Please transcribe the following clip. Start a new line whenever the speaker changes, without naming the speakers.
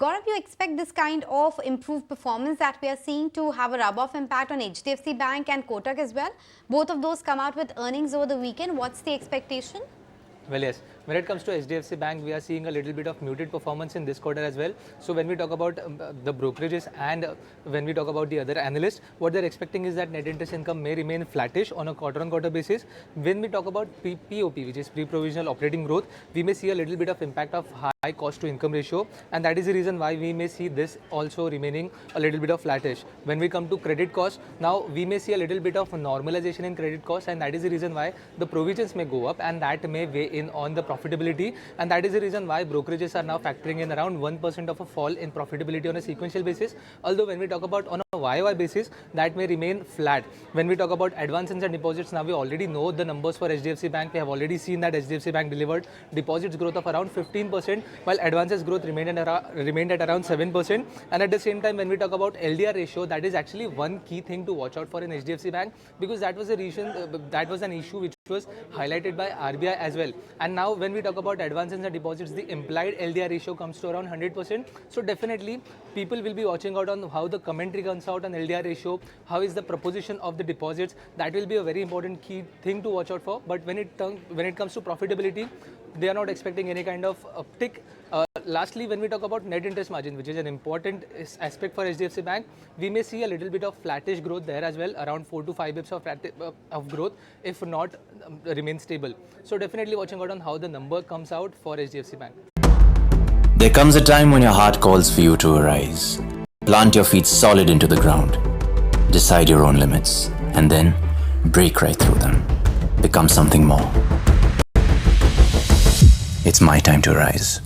Gaurav, you expect this kind of improved performance that we are seeing to have a rub-off impact on HDFC Bank and Kotak as well? Both of those come out with earnings over the weekend. What's the expectation?
Well, yes. When it comes to HDFC Bank, we are seeing a little bit of muted performance in this quarter as well. So when we talk about the brokerages and when we talk about the other analysts, what they're expecting is that net interest income may remain flattish on a quarter-on-quarter basis. When we talk about POP, which is pre-provisional operating growth, we may see a little bit of impact of high cost-to-income ratio, and that is the reason why we may see this also remaining a little bit of flattish. When we come to credit cost, now we may see a little bit of normalization in credit cost, and that is the reason why the provisions may go up, and that may weigh in on the profitability, and that is the reason why brokerages are now factoring in around 1% of a fall in profitability on a sequential basis. Although when we talk about on a YOY basis, that may remain flat. When we talk about advances and deposits, now we already know the numbers for HDFC Bank. We have already seen that HDFC Bank delivered deposits growth of around 15%, while advances growth remained at around 7%. And at the same time, when we talk about LDR ratio, that is actually one key thing to watch out for in HDFC Bank, because that was a reason, that was an issue which was highlighted by RBI as well. And now when we talk about advances and deposits, the implied LDR ratio comes to around 100%. So definitely people will be watching out on how the commentary comes out on LDR ratio, how is the proposition of the deposits. That will be a very important key thing to watch out for. But when it comes to profitability, they are not expecting any kind of uptick. Lastly, when we talk about net interest margin, which is an important aspect for HDFC Bank, we may see a little bit of flattish growth there as well, around 4 to 5 bips of growth, if not remain stable. So definitely watching out on how the number comes out for HDFC Bank.
There comes a time when your heart calls for you to arise. Plant your feet solid into the ground. Decide your own limits, and then break right through them. Become something more. It's my time to rise.